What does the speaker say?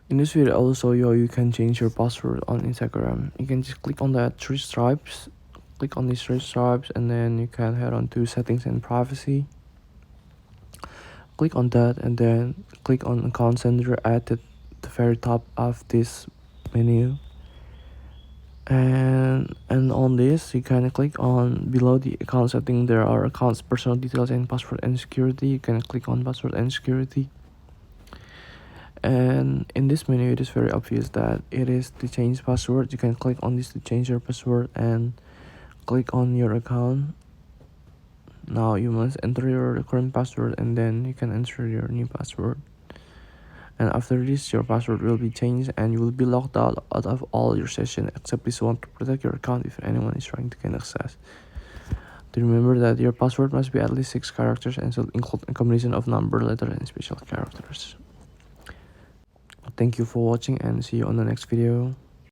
In this video, I will show you how you can change your password on Instagram. You can just click on that three stripes, click on these three stripes, and then you can head on to settings and privacy. Click on that and then click on account center at the very top of this menu. And on this, you can click on below the account setting. There are accounts, personal details, and password and security. You can click on password and security. And in this menu, it is very obvious that it is to change password. You can click on this to change your password and click on your account. Now you must enter your current password and then you can enter your new password. And after this, your password will be changed and you will be locked out of all your sessions except this one to protect your account if anyone is trying to gain access. To remember that your password must be at least 6 characters and should include a combination of number, letter, and special characters. Thank you for watching and see you on the next video.